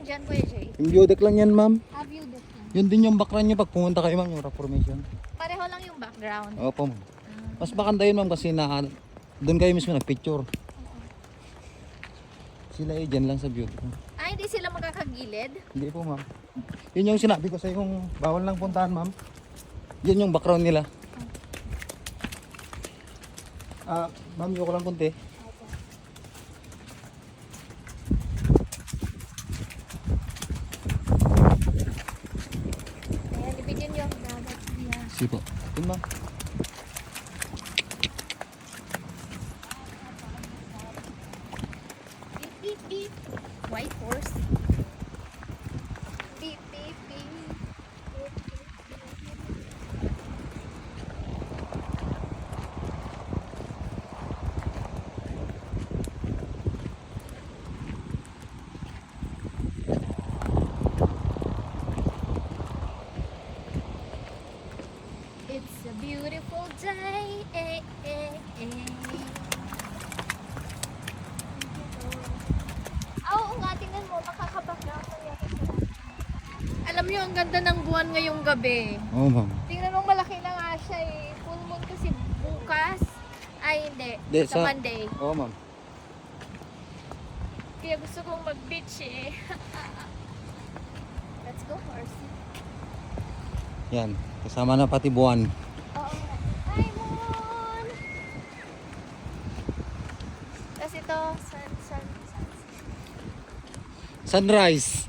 dyan, Kuya Jay? Yung view deck lang yan, ma'am. View deck lang. Yun din yung background nyo pag pumunta kayo, ma'am, yung rock formation. Pareho lang yung background. Opo, ma'am. Mas maganda yun, ma'am, kasi doon kayo mismo nagpicture. Sila eh, dyan lang sa view deck. Hindi sila magkakagilid? Hindi po, ma'am. Yun yung sinabi ko sa yung bawal lang puntahan, ma'am. Yun yung background nila. Ma'am, yung ko lang kunti. Ayan, ibigyan nyo ang dagat niya. Sige po. Yun, ma'am. Beep, beep, beep. White horse. Beep, beep, beep. Beep, beep, beep. It's a beautiful day. Oo nga, tingnan mo, makakabackground na yan. Alam niyo, ang ganda ng buwan ngayong gabi. Oo, ma'am. Tingnan mo, malaki na nga siya eh. Full moon kasi bukas. Ay, hindi. Sa Monday. Oo, ma'am. Kaya gusto kong mag-beach eh. Let's go, horse. Yan. Kasama na pati buwan. Oo. Hi, moon! Tapos ito, sun. Sunrise.